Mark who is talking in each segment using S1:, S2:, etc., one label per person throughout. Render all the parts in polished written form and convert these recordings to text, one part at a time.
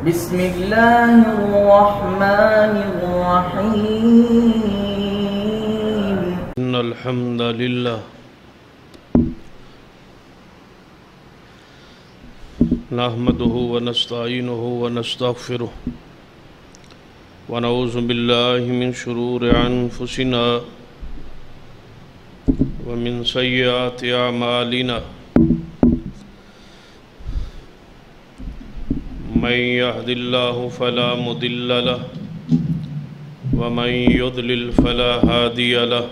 S1: بسم الله الرحمن الرحيم.
S2: إن الحمد لله نحمده ونستعينه ونستغفره ونعوذ بالله من شرور أنفسنا ومن سيئات أعمالنا من يهد الله فلا مضل له ومن يضلل فلا هادي له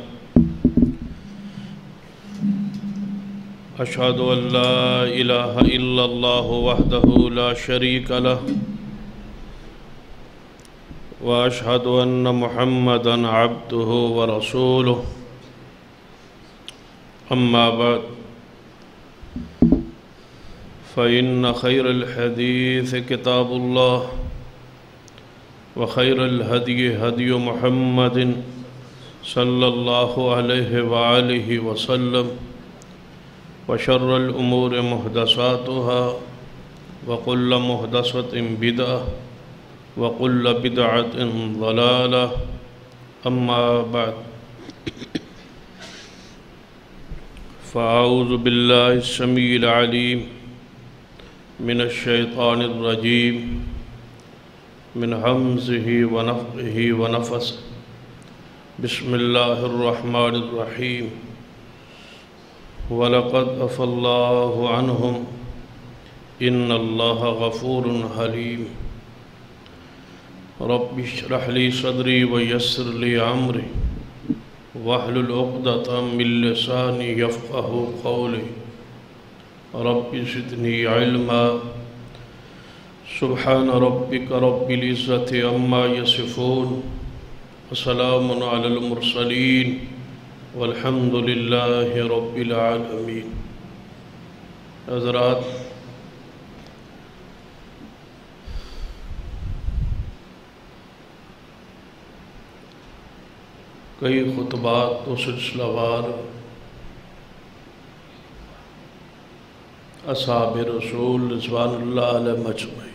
S2: أشهد أن لا إله إلا الله وحده لا شريك له وأشهد أن محمدًا عبده ورسوله أما بعد فإن خير الحديث كتاب الله وخير الهدي هدي محمد صلى الله عليه وآله وسلم وشر الأمور محدثاتها وكل محدثة بدعة وكل بدعة ضلالة أما بعد فأعوذ بالله السميع العليم من الشيطان الرجيم من همزه ونفخه ونفثه بسم الله الرحمن الرحيم وَلَقَدْ عَفَا اللَّهُ عَنْهُمْ إِنَّ اللَّهَ غَفُورٌ حَلِيمٌ رَبِّ اشْرَحْ لِي صَدْرِي وَيَسِّرْ لِي أَمْرِي وَاحْلُلْ عُقْدَةً مِّن لِّسَانِي يَفْقَهُوا قَوْلِي رَبِّ زِدْنِي عِلْمًا سُبْحَانَ رَبِّكَ رَبِّ الْعِزَّةِ عَمَّا يَصِفُونَ وَسَلَامٌ عَلَى الْمُرْسَلِينَ والحمد للہ رب العالمین۔ حضرات، کئی خطبات و سلسلہ وار اصحاب رسول رضوان اللہ علیہ مجمعین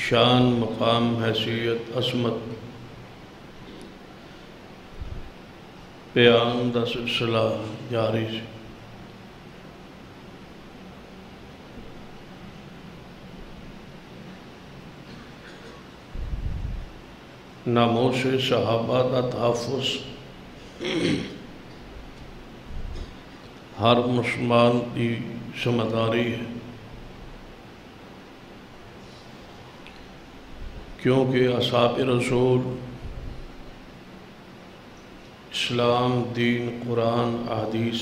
S2: شان، مقام، حیثیت، عظمت بیان دا سلسلہ جاری سے ناموس صحابہ دا تحفظ ہر مسلمان کی ذمہ داری ہے، کیونکہ اصحاب رسول اسلام، دین، قرآن، احادیث،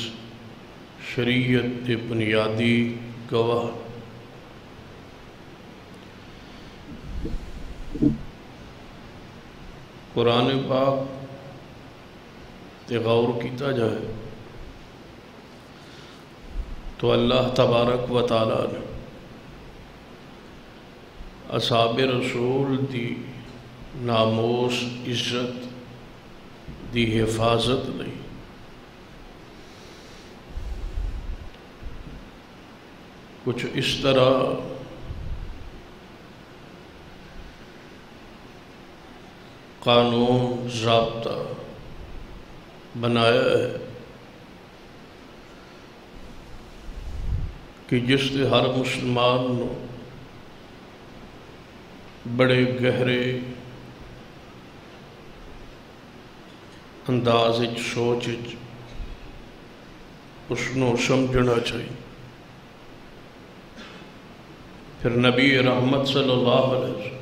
S2: شریعت کے بنیادی گواہ۔ قرآن پاک تے غور کیتا جائے تو اللہ تبارک و تعالیٰ نے اصحاب رسول دی ناموس، عزت دی حفاظت لئی کچھ اس طرح قانون، ضابطہ بنایا ہے کہ جس سے ہر مسلمان نو بڑے گہرے انداز سوچ اس نو سمجھنا چاہیے۔ پھر نبی رحمت صلی اللہ علیہ وسلم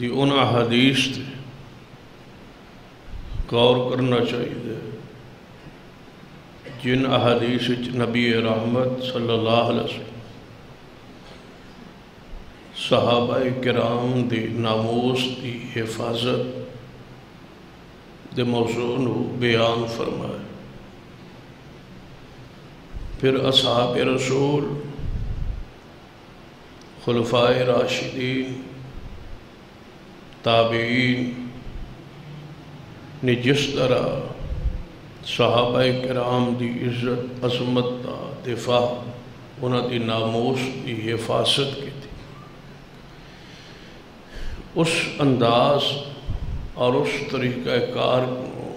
S2: دی ان احادیث تے غور کرنا چاہیے جن احادیث نبی رحمت صلی اللہ علیہ وسلم صحابہ کرام دی ناموس دی حفاظت دے موضوع نو بیان فرمائے۔ پھر اصحاب رسول، خلفائے راشدین، تابعین نے جس طرح صحابہ کرام دی عزت، عظمت دا دفاع انہاں دی ناموس دی حفاظت کی تھی۔ اس انداز اور اس طریقہ کار کو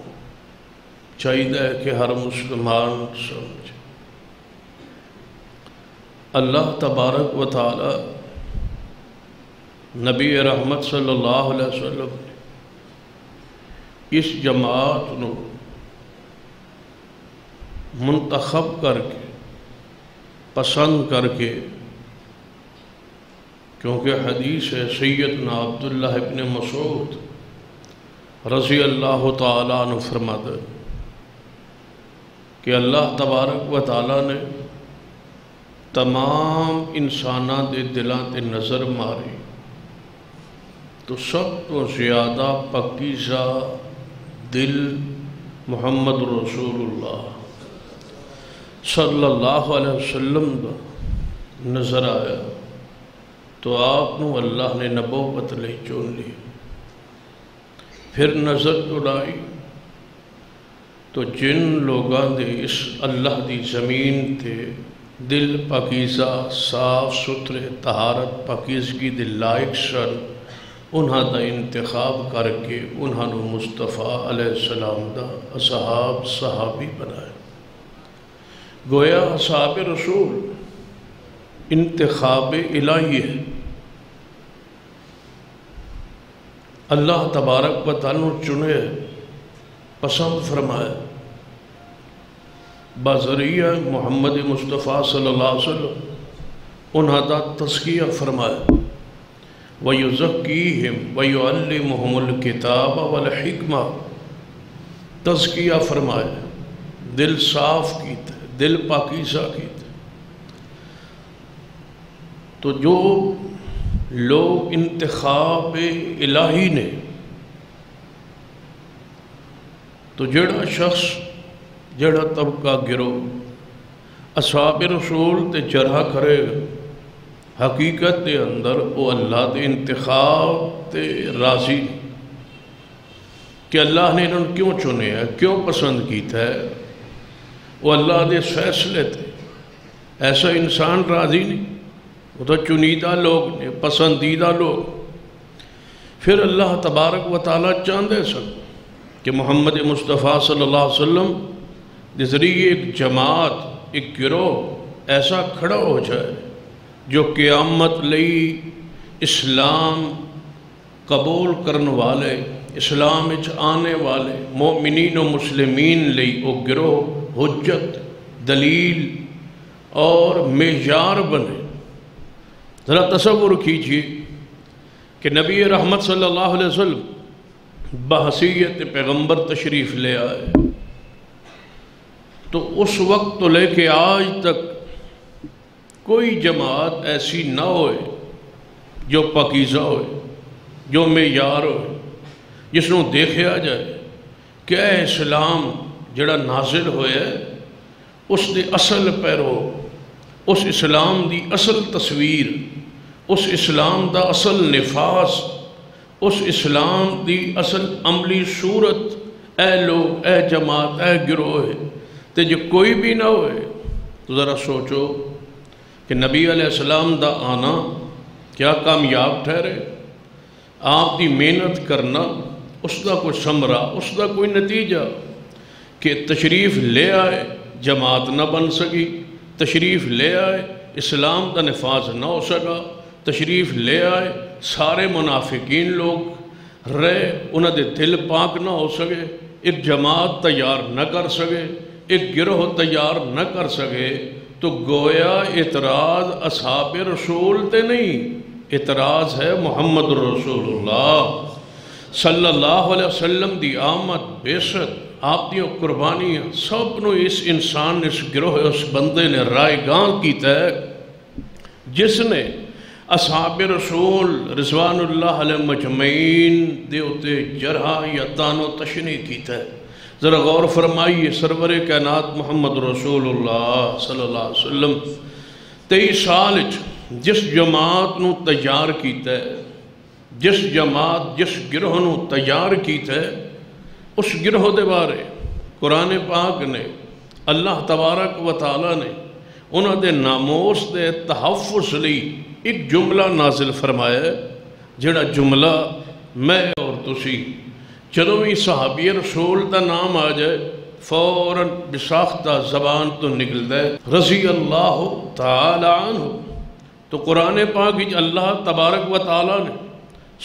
S2: چاہیے کہ ہر مسلمان سمجھے۔ اللہ تبارک و تعالی نبی رحمت صلی اللہ علیہ وسلم نے اس جماعت نو منتخب کر کے پسند کر کے، کیونکہ حدیث ہے سیدنا عبداللہ ابن مسعود رضی اللہ تعالیٰ عنہ فرماتے ہیں کہ اللہ تبارک و تعالیٰ نے تمام انساناں دے دلاں تے نظر ماری تو سب تو زیادہ پاکیزہ دل محمد رسول اللہ صلی اللہ علیہ وسلم دا نظر آیا تو آپ نو اللہ نے نبوت لئی چون لی۔ پھر نظر اڑائی تو جن لوگاں دے اس اللہ دی زمین تے دل پاکیزہ صاف ستھرے طہارت پاکیزگی دے لائق سن، انہاں دا انتخاب کر کے انہاں نو مصطفیٰ علیہ السلام دا اصحاب صحابی بنائے۔ گویا اصحاب رسول انتخاب الہی ہے۔ اللہ تبارک و تعالیٰ چنے پسند فرمائے بذریعہ محمد مصطفیٰ صلی اللہ علیہ وسلم انہاں دا تزکیہ فرمائے وَيُزَكِّيهِمْ وَيُعَلِّمُهُمُ الْكِتَابَ وَالْحِكْمَةَ، تزکیہ فرمائے، دل صاف کیتے، دل پاکیزہ کیتے۔ تو جو لوگ انتخاب الہی نے، تو جڑا شخص جڑا طبقہ گروہ اصحاب رسول تے جرح کرے گا، حقیقت دے اندر وہ اللہ دے انتخاب تے راضی کہ اللہ نے انہوں کیوں چنے ہے، کیوں پسند کیتا ہے، وہ اللہ دے فیصلے تھے۔ ایسا انسان راضی نہیں، وہ تو چنیدہ لوگ نے، پسندیدہ لوگ۔ پھر اللہ تبارک و تعالیٰ چاہتے سن کہ محمد مصطفیٰ صلی اللہ علیہ وسلم کے ذریعے ایک جماعت، ایک گروہ ایسا کھڑا ہو جائے جو قیامت لئی اسلام قبول کرنے والے، اسلام اچ آنے والے مومنین و مسلمین لئی وہ گروہ حجت، دلیل اور معیار بنے۔ ذرا تصور کیجئے کہ نبی رحمت صلی اللہ علیہ وسلم بحیثیت پیغمبر تشریف لے آئے تو اس وقت تو لے کے آج تک کوئی جماعت ایسی نہ ہوئے جو پاکیزہ ہوئے، جو معیار ہوئے، جس نو دیکھا جائے کہ اے اسلام جڑا نازل ہویا ہے اس دے اصل پیرو، اس اسلام دی اصل تصویر، اس اسلام دا اصل نفاذ، اس اسلام دی اصل عملی صورت اے لوگ، اے جماعت، اے گروہ ہے۔ تے جو کوئی بھی نہ ہوئے تو ذرا سوچو کہ نبی علیہ السلام دا آنا کیا کامیاب ٹھہرے؟ آپ دی محنت کرنا، اس دا کوئی ثمرہ، اس دا کوئی نتیجہ کہ تشریف لے آئے جماعت نہ بن سکی، تشریف لے آئے اسلام دا نفاذ نہ ہو سکا، تشریف لے آئے سارے منافقین لوگ رہے، انہاں دے دل پاک نہ ہو سکے، ایک جماعت تیار نہ کر سکے، ایک گروہ تیار نہ کر سکے، تو گویا اعتراض اصحاب رسول تے نہیں، اعتراض ہے محمد رسول اللہ صلی اللہ علیہ وسلم دی آمد، بیست آپ دیوں قربانیاں سب نو اس انسان، اس گروہ، اس بندے نے رائے گاں کیتا ہے جس نے اصحاب رسول رضوان اللہ علیہ مجمعین دیوتے جرح یا تانو تشنی کیتا ہے۔ ذرا غور فرمائیے، سرور کائنات محمد رسول اللہ صلی اللہ علیہ وسلم 23 سال جس جماعت نو تیار کیتا ہے، جس جماعت جس گروہ نو تیار کیتا ہے، اس گروہ دے بارے قرآن پاک نے، اللہ تبارک و تعالیٰ نے انہوں دے ناموس دے تحفظ لئی ایک جملہ نازل فرمایا ہے، جڑا جملہ میں اور تسی جدوں بھی صحابی رسول دا نام آ جائے فوراً بساختہ زبان تو نکلتا ہے رضی اللہ تعالی عنہ۔ تو قرآن پاک وچ اللہ تبارک و تعالی نے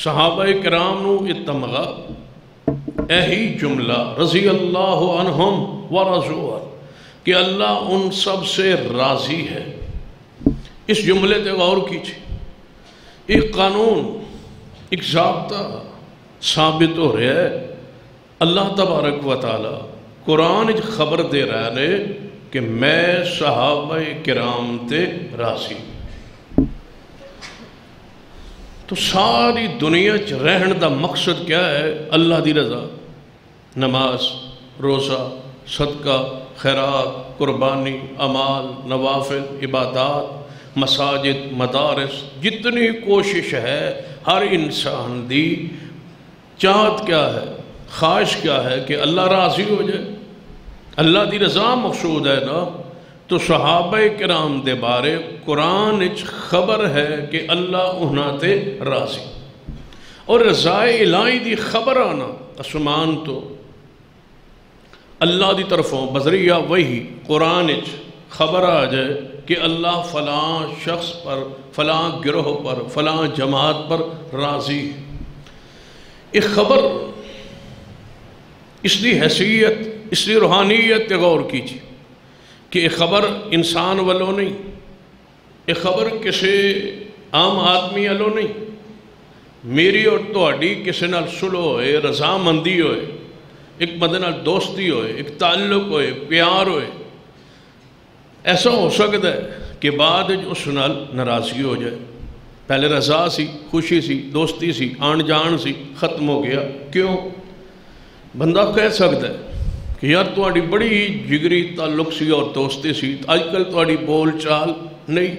S2: صحابہ کرام نو اتمغا ایہی جملہ رضی اللہ عنہم ورضوا کہ اللہ ان سب سے راضی ہے۔ اس جملے تے غور کیجئے، ایک قانون، ایک ضابطہ ثابت ہو رہا ہے۔ اللہ تبارک و تعالی قرآن خبر دے رہا ہے کہ میں صحابہ کرام تے راضی۔ تو ساری دنیا رہن دا مقصد کیا ہے؟ اللہ دی رضا۔ نماز، روزہ، صدقہ، خیرات، قربانی، اعمال، نوافل، عبادات، مساجد، مدارس، جتنی کوشش ہے ہر انسان دی چاہت کیا ہے، خواہش کیا ہے کہ اللہ راضی ہو جائے، اللہ دی رضا مقصود ہے نا۔ تو صحابہ کرام دے بارے قرآن اچ خبر ہے کہ اللہ انہاں تے راضی، اور رضا الہی دی خبر آنا اسمان تو اللہ دی طرفوں بذریعہ وہی قرآن اچ خبر آ جائے کہ اللہ فلاں شخص پر، فلاں گروہ پر، فلاں جماعت پر راضی ہے۔ ایک خبر اس دی حیثیت، اس دی روحانیت غور کیجیے کہ ایک خبر انسان والوں نہیں، ایک خبر کسی عام آدمی والوں نہیں، میری اور تہاڈی کسی نال صلح ہوئے، رضامندی ہوئے، ایک بندے نال دوستی ہوئے، ایک تعلق ہوئے، پیار ہوئے۔ ایسا ہو سکتا ہے کہ بعد اس نال ناراضگی ہو جائے، پہلے رضا سی، خوشی سی، دوستی سی، آن جان سی، ختم ہو گیا۔ کیوں؟ بندہ کہہ سکتا ہے کہ یار تہاڈی بڑی جگری تعلق سی اور دوستی سی، آج کل تہاڈی بول چال نہیں،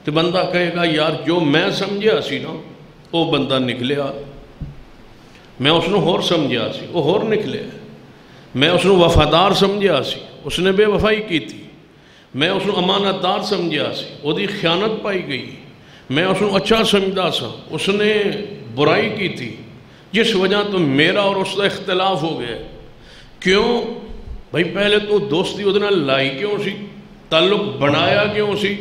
S2: تو بندہ کہے گا یار جو میں سمجھیا سی نا وہ بندہ نکلیا، میں اس نو ہور سمجھیا سی وہ ہور نکلے، میں اس نو وفادار سمجھیا سی اس نے بے وفائی کی تھی، میں اس نو امانت دار سمجھیا سی وہ دی خیانت پائی گئی، میں اس نو اچھا سمجھدا سا اس نے برائی کی تھی، جس وجہ تو میرا اور اس کا اختلاف ہو گیا۔ کیوں؟ بھائی پہلے تو دوستی ادھنا لائی کیوں سی، تعلق بنایا کیوں سی؟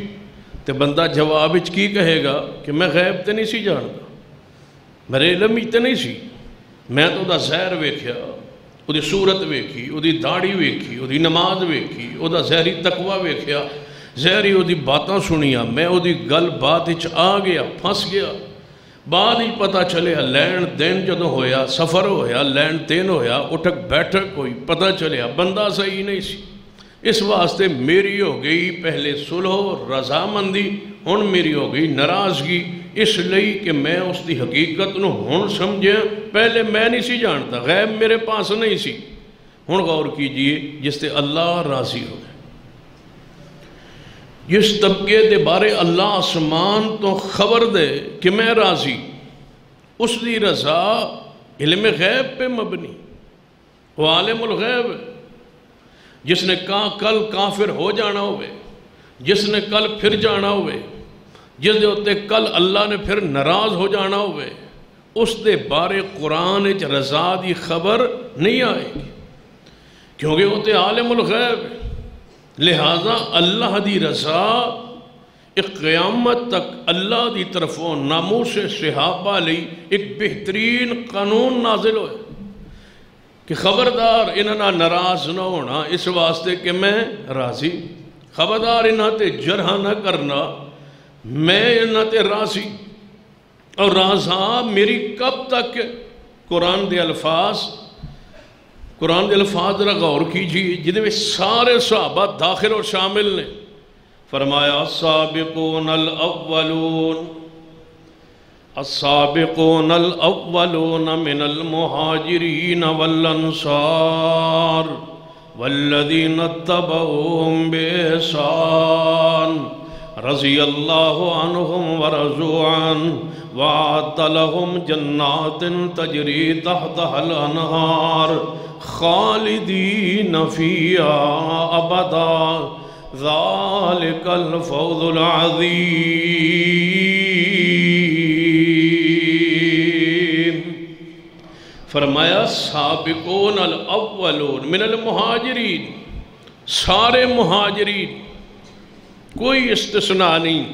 S2: تے بندہ جواب اچ کی کہے گا کہ میں غیب تے نہیں سی جانتا، میرے علم ہی تے نہیں سی، میں تو دا زہر ویکھیا، او دی صورت ویکھی، او دی داڑھی ویکھی، او دی نماز ویکھی، او دا زہری تقوی ویکھیا، زہری او دی باتاں سنیا، میں او دی گل بات اچ آ گیا، پھنس گیا۔ بعد ہی پتہ چلے لین دین جدوں ہویا، سفر ہویا، لین دین ہویا، اٹھک بیٹھک ہوئی، پتہ چلے بندہ صحیح نہیں سی، اس واسطے میری ہو گئی پہلے صلح رضامندی، ہن میری ہو گئی ناراضگی، اس لئی کہ میں اس دی حقیقت نو ہن سمجھے، پہلے میں نہیں سی جانتا، غیب میرے پاس نہیں سی۔ ہن غور کیجئے جس تے اللہ راضی ہو گئے، جس طبقے دے بارے اللہ آسمان تو خبر دے کہ میں راضی، اس دی رضا علم غیب پہ مبنی، وہ عالم الغیب ہے، جس نے کل کافر ہو جانا ہوئے، جس نے کل پھر جانا ہوئے، جس دے ہوتے کل اللہ نے پھر ناراض ہو جانا ہوئے، اس دے بارے قرآن اچ رضا دی خبر نہیں آئے گی، کیونکہ ہوتے عالم الغیب ہے۔ لہذا اللہ دی رضا ایک قیامت تک اللہ دی طرفوں ناموس صحابہ لئی ایک بہترین قانون نازل ہوئے کہ خبردار انہاں ناراض نہ ہونا اس واسطے کہ میں راضی، خبردار انہاں تے جرح نہ کرنا میں انہاں تے راضی، اور رضا میری کب تک؟ قرآن دے الفاظ ذرا غور کیجیے جدے میں سارے صحابہ داخل اور شامل نے۔ فرمایا السابقون الاولون من المہاجرین والانصار والذین اتبعوهم بإحسان رضی اللہ عنہم ورضوا عنہ وعد لهم جنات تجری تحتها الانہار خالدین فیہا ابدا ذالک الفوز العظیم۔ فرمایا سابقون الاولون من المہاجرین، سارے مہاجرین، کوئی استثناء نہیں،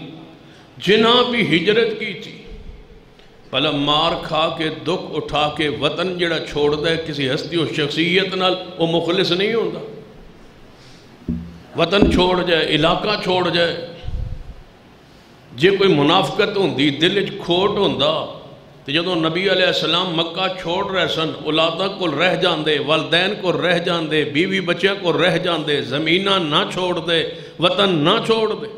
S2: جنہاں بھی ہجرت کی تھی، بھلا مار کھا کے دکھ اٹھا کے وطن جڑا چھوڑ دے کسی ہستی و شخصیت نال وہ مخلص نہیں ہوتا۔ وطن چھوڑ جائے، علاقہ چھوڑ جائے، جے کوئی منافقت ہوندی، دل وچ کھوٹ ہوندا، تو جدوں نبی علیہ السلام مکہ چھوڑ رہے سن، اولاداں کو رہ جاندے، والدین کو رہ جاندے، بیوی بچیاں کو رہ جاندے، زمینہ نہ چھوڑ دے، وطن نہ چھوڑ دے،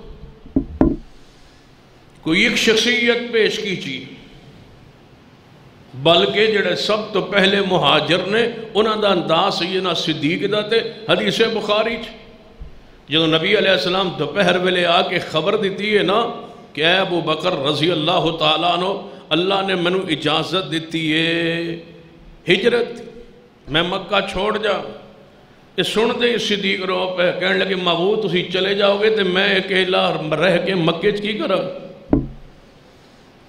S2: کوئی ایک شخصیت پیش کی چی، بلکہ جڑے سب تو پہلے مہاجر نے انہاں دا انداز سیدنا صدیق دا تے حدیث بخاری چ جدوں نبی علیہ السلام دوپہر ویلے آ کے خبر دیتی ہے نا کہ اے ابو بکر رضی اللہ تعالیٰ عنہ، اللہ نے منو اجازت دیتی ہے ہجرت، میں مکہ چھوڑ جا۔ یہ سنتے ہی صدیق رو پہ کہنے لگے محبوب تسی چلے جاؤ گے تو میں اکیلا رہ کے مکے چ کی کرا،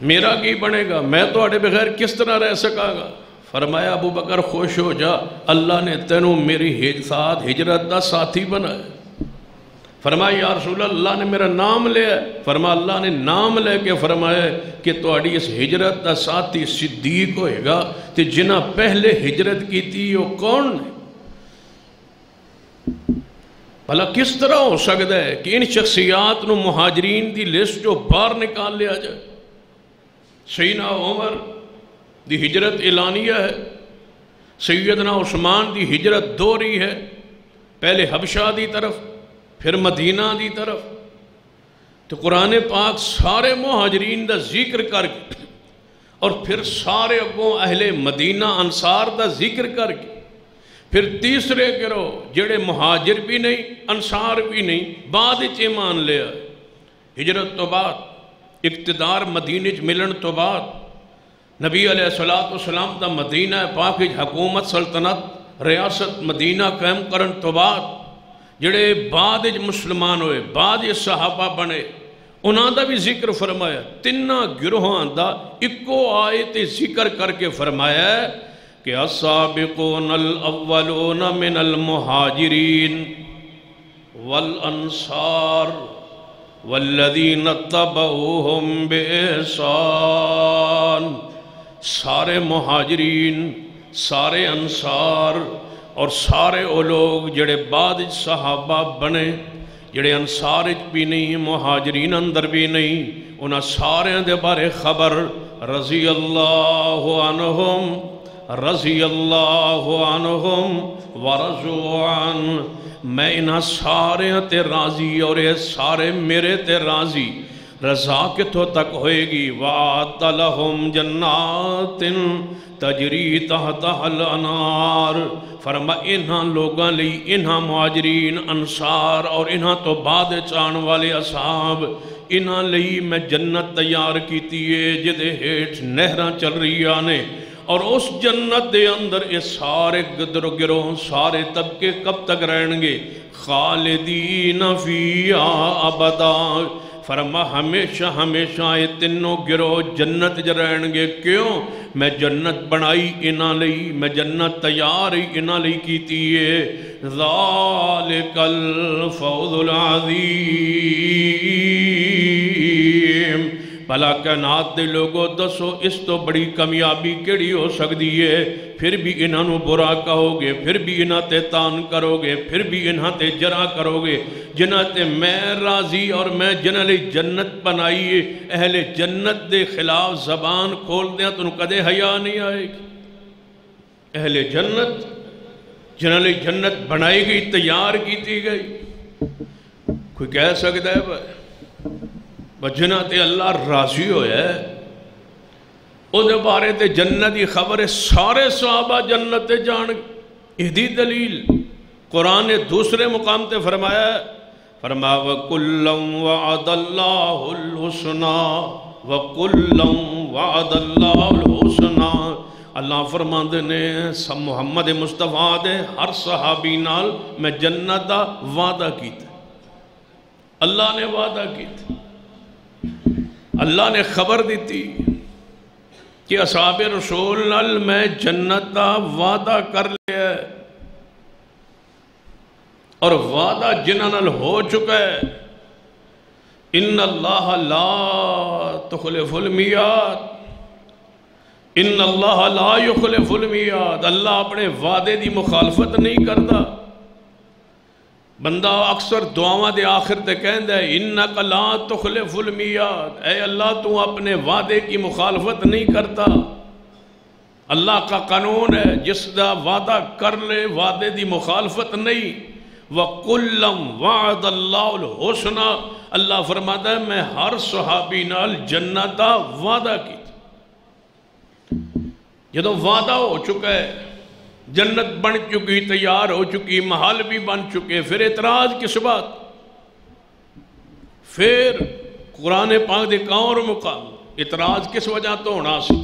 S2: میرا کی بنے گا، میں تو اڑے بغیر کس طرح رہ سکا گا؟ فرمایا ابو بکر خوش ہو جا، اللہ نے تینوں میری ساتھ ہجرت دا ساتھی بنایا۔ فرمایا یا رسول اللہ نے میرا نام لیا، فرمایا اللہ نے نام لے کے فرمایا کہ تہاڈی اس ہجرت دا ساتھی صدیق ہوئے گا، تے جنہاں پہلے ہجرت کی تھی وہ کون نے؟ بھلا کس طرح ہو سکتا ہے کہ ان شخصیات نو مہاجرین دی لسٹ جو باہر نکال لیا جائے؟ سیدنا عمر دی ہجرت اعلانیہ ہے، سیدنا عثمان دی ہجرت دوری ہے، پہلے حبشہ دی طرف پھر مدینہ دی طرف۔ تو قرآن پاک سارے مہاجرین دا ذکر کر کے اور پھر سارے اگوں اہل مدینہ انصار دا ذکر کر کے پھر تیسرے گروہ جڑے مہاجر بھی نہیں انصار بھی نہیں بعد ایمان لیا، ہجرت تو بعد اقتدار مدینہ ملن تو بعد نبی علیہ السلام دا مدینہ پاک حکومت سلطنت ریاست مدینہ قائم کرن تو بعد جڑے بعد مسلمان ہوئے، بعد صحابہ بنے، انہاں دا بھی ذکر فرمایا۔ تینہ گروہاں دا اکو آیت ذکر کر کے فرمایا ہے کہ السابقون الاولون من المہاجرین والانصار والذین اتبعوہم بإحسان، سارے مہاجرین، سارے انصار اور سارے او لوگ جڑے بعد صحابہ بنے، جڑے انصار بھی نہیں مہاجرین اندر بھی نہیں، انہاں سارے دے بارے خبر رضی اللہ عنہم ورضوا عنہ، میں انہاں سارے تے راضی اور یہ سارے میرے تے راضی، رضا کتوں تک ہوئے گی۔ وَعَدَّ لَهُمْ جَنَّاتٍ تَجْرِي تَحْتَهَا الْأَنْهَارُ، فرما انہاں لوگاں لئی، انہاں مہاجرین انصار اور انہاں تو بعد چان والے اصحاب، انہاں لئی میں جنت تیار کیتی ہے جدے ہیٹھ نہراں چل رہی آنے، اور اس جنت دے اندر یہ سارے گروہ سارے طبقے کب تک رہیں گے؟ خالدین فیہا ابدا، فرما ہمیشہ ہمیشہ یہ تینوں گروہ جنت رہیں گے۔ کیوں؟ میں جنت بنائی انہاں لئی، میں جنت تیار انہاں لئی کیتی ہے۔ ذالک الفوز العظیم، بھلا کائنات دے لوگو دسو اس تو بڑی کامیابی کیڑی ہو سکتی ہے؟ پھر بھی انہاں نو برا کہو گے، پھر بھی انہاں تے تان کرو گے، پھر بھی انہاں تے جرا کرو گے، جنہاں تے میں راضی اور میں جنہاں لئی جنت بنائیے، اہل جنت دے خلاف زبان کھول دیاں تو کدے حیا نہیں آئے گی۔ اہل جنت جنہاں لئی جنت بنائی گئی، تیار کیتی گئی، کوئی کہہ سکتا ہے جنہاں تے اللہ راضی ہویا ہے او دے بارے تے جنت دی خبر ہے، سارے صحابہ جنت تے جان اہدی دلیل قرآن نے دوسرے مقام تے فرمایا ہے، فرمایا وَكُلًّا وَعَدَ اللَّهُ الْحُسْنَى وَكُلًّا وَعَدَ اللَّهُ الْحُسْنَى، اللہ فرماندے نے سب محمد مصطفیٰ دے ہر صحابی نال میں جنت دا وعدہ کیتا، اللہ نے وعدہ کی تھی، اللہ نے خبر دی تھی کہ اصحاب رسول نال میں جنت دا وعدہ کر لیا ہے، اور وعدہ جنہاں نال ہو چکا ہے۔ ان اللہ لا تخلف المیعاد، ان اللہ لا یخلف المیعاد، اللہ اپنے وعدے دی مخالفت نہیں کرتا۔ بندہ اکثر دعاواں دے آخر تے کہندا ہے انک لا تخلف المیعاد، اے اللہ تو اپنے وعدے کی مخالفت نہیں کرتا۔ اللہ کا قانون ہے جس دا وعدہ کر لے وعدے دی مخالفت نہیں۔ وَقُلَّمْ وَعَدَ اللَّهُ الْحُسْنَى، اللہ فرماتا ہے میں ہر صحابی نال جنت دا وعدہ کی۔ جدو وعدہ ہو چکا ہے، جنت بن چکی، تیار ہو چکی، محل بھی بن چکے، پھر اعتراض کس بات؟ پھر قرآن پاک دے کون اور مقام اعتراض کس وجہ تو ہونا سی؟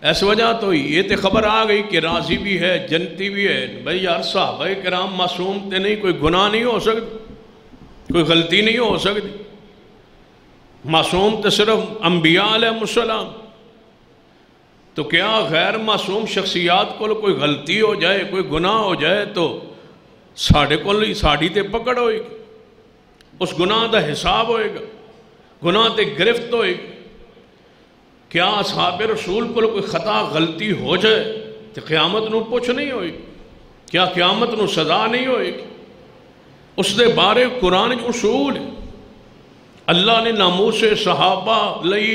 S2: اس وجہ تو یہ تے خبر آ گئی کہ راضی بھی ہے، جنتی بھی ہے۔ بھئی یار صحابہ کرام معصوم تے نہیں، کوئی گناہ نہیں ہو سکتی، کوئی غلطی نہیں ہو سکتی۔ معصوم تے صرف انبیاء علیہ السلام، تو کیا غیر معصوم شخصیات کو کوئی غلطی ہو جائے، کوئی گناہ ہو جائے تو ساڑی تے پکڑ ہوئے گی، اس گناہ دا حساب ہوئے گا، گناہ تے گرفت ہوئے گی۔ کیا اصحاب رسول کو کوئی خطا غلطی ہو جائے تو قیامت نو پوچھ نہیں ہوئے گی؟ کیا قیامت نو سزا نہیں ہوئے گی؟ اس دے بارے قرآن اصول اللہ نے ناموس صحابہ لئی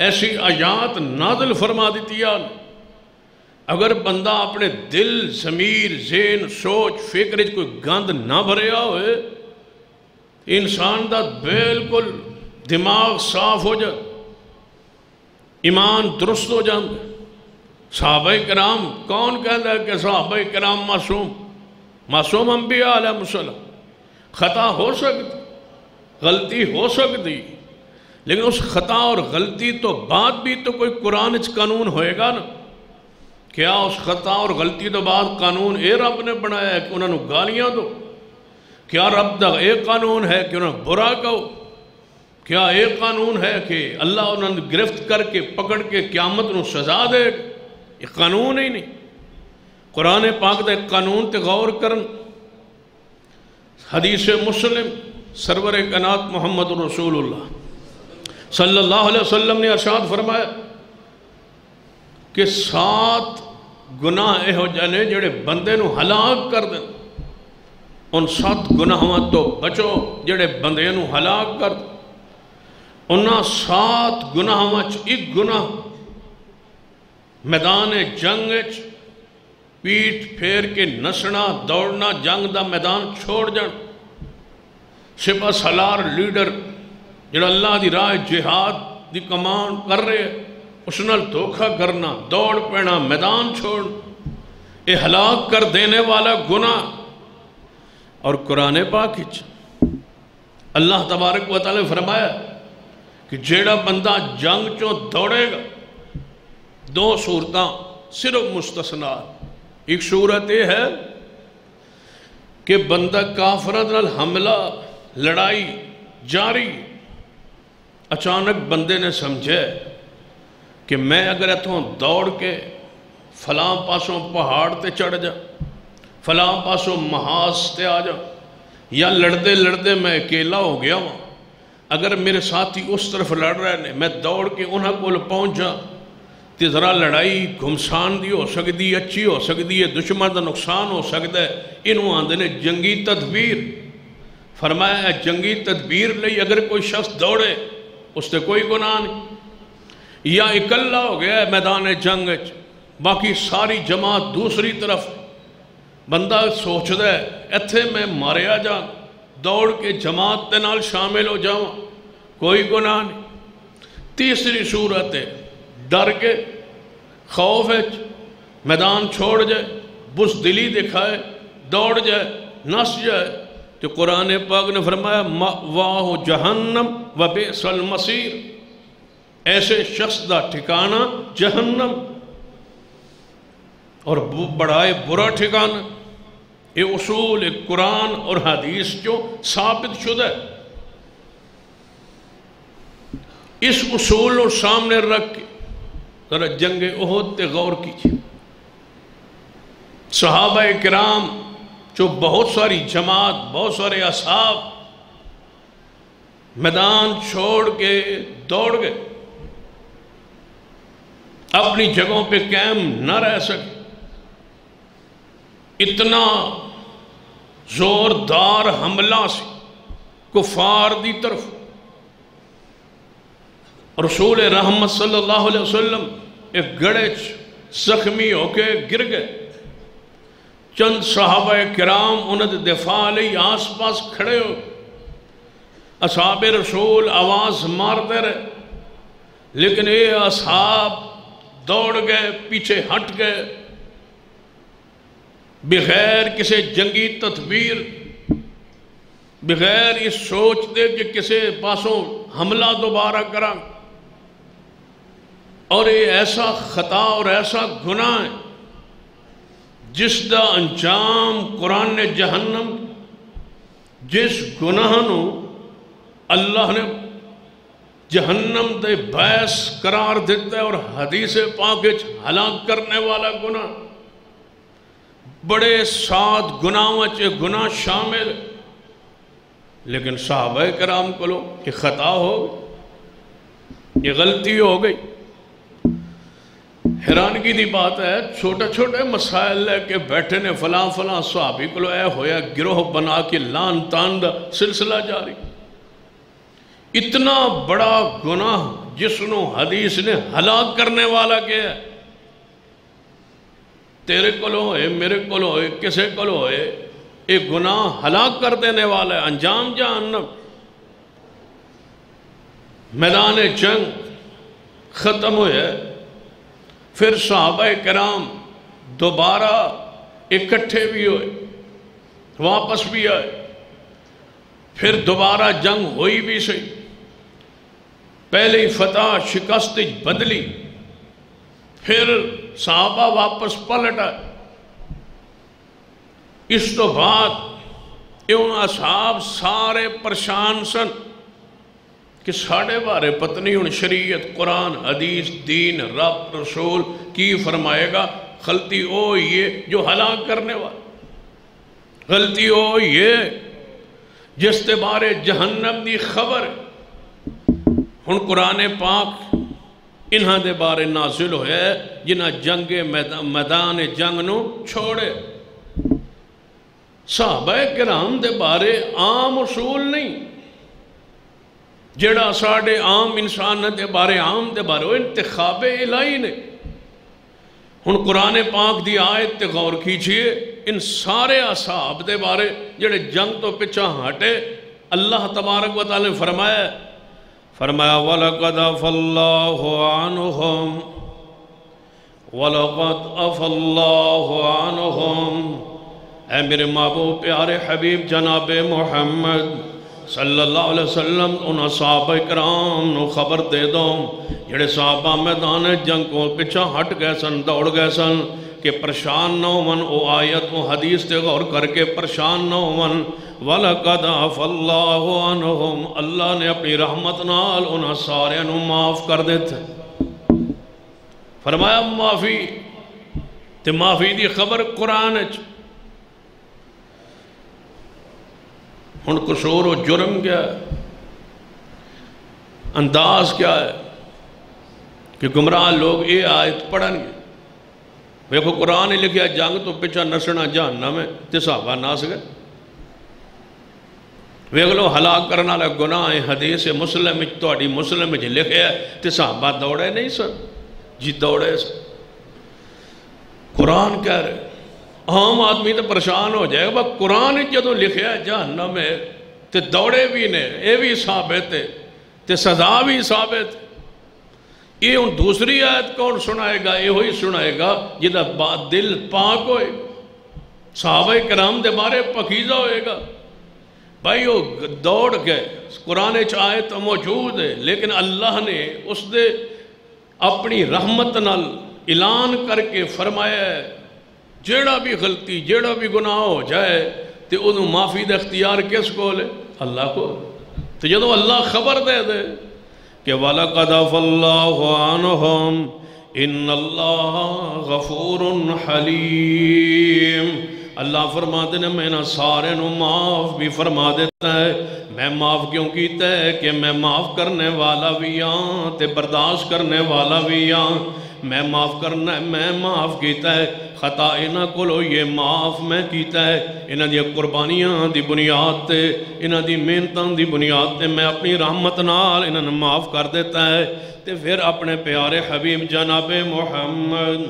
S2: ایسی آیات نازل فرما دیتی ہے۔ اگر بندہ اپنے دل، ضمیر، ذہن، سوچ، فکر کوئی گند نہ بھریا ہوئے، انسان دا بالکل دماغ صاف ہو جائے، ایمان درست ہو جائے۔ صحابہ کرام کون کہتا ہے کہ صحابہ کرام معصوم انبیاء علیہ السلام؟ خطا ہو سکتی، غلطی ہو سکتی، لیکن اس خطا اور غلطی تو بعد بھی تو کوئی قرآن قانون ہوئے گا نا۔ کیا اس خطا اور غلطی تو بعد قانون اے رب نے بنایا ہے کہ انہوں نے گالیاں دو؟ کیا رب دا ایک قانون ہے کہ انہوں نے برا کہو؟ کیا ایک قانون ہے کہ اللہ انہوں نے گرفت کر کے پکڑ کے قیامت نو سزا دے گا؟ یہ قانون ہی نہیں۔ قرآن پاک دا ایک قانون تے غور کرن۔ حدیث مسلم سرور کائنات محمد رسول اللہ صلی اللہ علیہ وسلم نے ارشاد فرمایا کہ 7 گناہ اے ہو جانے جڑے بندے نو ہلاک کر دیں۔ ان 7 گناہاں تو بچو جڑے بندے نو ہلاک کر دیں۔ انہاں 7 گناہاں ایک گناہ میدان جنگ پیٹ پھیر کے نسنا، دوڑنا، جنگ دا میدان چھوڑ جان، سپہ سالار لیڈر جڑا اللہ دی راہ جہاد دی کمان کر رہے اس نال دھوکھا کرنا، دوڑ پینا، میدان چھوڑ، یہ ہلاک کر دینے والا گناہ۔ اور قرآن پاک اللہ تبارک و تعالی فرمایا کہ جیڑا بندہ جنگ چوں دوڑے گا، 2 صورتاں صرف مستثنا۔ ایک صورت یہ ہے کہ بندہ کافرات نال حملہ، لڑائی جاری، اچانک بندے نے سمجھے کہ میں اگر اتھوں دوڑ کے فلاں پاسوں پہاڑ تے چڑھ جا، فلاں پاسوں محاذ تے آ جا، یا لڑدے لڑدے میں اکیلا ہو گیا ہوں، اگر میرے ساتھی اس طرف لڑ رہے ہیں میں دوڑ کے انہاں کو پہنچ جا تے ذرا لڑائی گھمسان دی ہو سکتی، اچھی ہو سکتی ہے، دشمن دا نقصان ہو سکتا ہے۔ انہوں آندے نے جنگی تدبیر۔ فرمایا ہے جنگی تدبیر لئی اگر کوئی شخص دوڑے اس تے کوئی گناہ نہیں۔ یا اکلا ہو گیا ہے میدان جنگ، باقی ساری جماعت دوسری طرف، بندہ سوچ دے ایتھے میں ماریا جا، دوڑ کے جماعت تے نال شامل ہو جاؤں، کوئی گناہ نہیں۔ تیسری صورت ہے ڈر کے، خوف ہے، میدان چھوڑ جائے، بزدلی دکھائے، دوڑ جائے، نس جائے، تو قرآن پاک نے فرمایا مأواہ جہنم وبئس المصیر، ایسے شخص دا ٹھکانہ جہنم، اور بڑائے برا ٹھکانہ۔ یہ اصول قرآن اور حدیث جو ثابت شدہ ہے، اس اصول کو سامنے رکھ کے ذرا جنگ احد تے غور کیجیے۔ صحابہ کرام جو بہت ساری جماعت، بہت سارے اصحاب میدان چھوڑ کے دوڑ گئے، اپنی جگہوں پہ قائم نہ رہ سکے، اتنا زوردار حملہ سے کفار دی طرف رسول رحمت صلی اللہ علیہ وسلم ایک گڑے زخمی ہو کے گر گئے۔ چند صحابہ کرام انہیں دفاع لئی آس پاس کھڑے ہو، اصحاب رسول آواز مارتے رہے، لیکن یہ اصحاب دوڑ گئے، پیچھے ہٹ گئے، بغیر کسی جنگی تدبیر، بغیر اس سوچ دے کہ کسی پاسوں حملہ دوبارہ کرا۔ اور یہ ایسا خطا اور ایسا گناہ ہے جس دا انجام قرآن نے جہنم، جس گناہ نو اللہ نے جہنم دے باعث قرار دیتا ہے اور حدیث پاک ہلاک کرنے والا گناہ، بڑے سات گناہوں چے گناہ شامل، لیکن صحابہ کرام کو لو یہ خطا ہو گئی، یہ غلطی ہو گئی۔ حیرانگی دی بات ہے، چھوٹے چھوٹے مسائل لے کے بیٹھے نے فلاں فلاں صحابی کو لو اے ہویا گروہ بنا کے لان تان دا سلسلہ جاری۔ اتنا بڑا گناہ جس نو حدیث نے ہلاک کرنے والا کیا ہے، تیرے کولو ہوئے، میرے کولو ہوئے، کسے کولو ہوئے، ایک گناہ ہلاک کر دینے والا ہے، انجام جہنم۔ میدان جنگ ختم ہوئے، پھر صحابہ کرام دوبارہ اکٹھے بھی ہوئے، واپس بھی آئے، پھر دوبارہ جنگ ہوئی بھی صحیح، پہلے فتح شکست بدلی، پھر صحابہ واپس پلٹ آئے۔ اس تو بعد ان اصحاب سارے پریشان سن کہ ساڑھے بارے پتنی ان شریعت، قرآن، حدیث، دین، رب، رسول کی فرمائے گا۔ غلطی ہو یہ جو ہلاک کرنے والا، غلطی ہو یہ جس کے بارے جہنم دی خبر ہے۔ ہن قرآن پاک انہاں دے بارے نازل ہوئے جنہاں جنگ میدان جنگ نو چھوڑے۔ صحابہ کرام دے بارے عام اصول نہیں، جڑا ساڑھے عام انسان دے بارے وہ انتخاب الہی نے۔ ہن قرآن پاک دی آیت تے غور کیجئے، ان سارے اصحاب دے بارے جڑے جنگ تو پچھا ہٹے، اللہ تبارک و تعالی نے فرمایا وَلَقَدْ عَفَا اللَّهُ عَنْهُمْ وَلَقَدْ عَفَا اللَّهُ عَنْهُمْ۔ اے میرے محبوب پیارے حبیب جناب محمد صلی اللہ علیہ وسلم انہاں صحابہ کرام نو خبر دے دو جڑے صحابہ میدان جنگ کو پچھا ہٹ گئے سن، دوڑ گئے سن، کہ پریشان نہ ہون، او آیت و حدیث تے غور کر کے پریشان نہ ہون۔ وَلَقَدْ عَفَا اللَّهُ عَنْهُمْ، اللہ نے اپنی رحمت نال انہاں سارے نو معاف کر دیتے۔ فرمایا معافی تے معافی دی خبر قرآن ہے۔ ہن قصور و جرم کیا ہے، انداز کیا ہے کہ گمراہ لوگ یہ آیت پڑھن گے۔ دیکھو قرآن نے لکھیا جنگ تو پچھا نسنا جہنم ہے، تے صحابہ ناس گئے۔ ویکھ لو ہلاک کرنا والا گناہ ہے، حدیث مسلم تہاڈی مسلم وچ لکھیا ہے، تے صحابہ دوڑے نہیں سن، جی دوڑے سن۔ قرآن کہہ رہے عام آدمی تو پریشان ہو جائے گا، قرآن جدوں لکھیا ہے جہنم ہے تے دوڑے بھی نے، یہ بھی ثابت ہے تے سزا بھی ثابت ہے۔ یہ ان دوسری آیت کون سنائے گا؟ یہ ہوئی سنائے گا جدہ دل پاک ہوئے، صحابہ کرام دے بارے پاکیزہ ہوئے گا۔ بھائی وہ دوڑ گئے، قرآن آیت موجود ہے، لیکن اللہ نے اس دے اپنی رحمت نال اعلان کر کے فرمایا ہے جیڑا بھی غلطی جیڑا بھی گناہ ہو جائے تو انہوں معافی دا اختیار کس کو لے؟ اللہ کو۔ تو جدو اللہ خبر دے دے کہ وَلَقَدْ عَفَا اللَّهُ عَنْهُمْ إِنَّ اللَّهَ غَفُورٌ حَلِيمٌ، اللہ فرماتے ہیں میں نہ سارے نو معاف بھی فرما دیتا ہے۔ میں معاف کیوں کیتا ہے کہ میں معاف کرنے والا بھی ہاں تے برداشت کرنے والا بھی ہاں۔ میں معاف کرنا ہے، میں معاف کیتا ہے خطا انہاں کولو یہ معاف میں کیتا ہے۔ انہاں دی قربانیاں دی بنیاد تے انہاں دی محنتاں دی بنیاد تے میں اپنی رحمت نال انہاں نے معاف کر دیتا ہے۔ تے پھر اپنے پیارے حبیب جناب محمد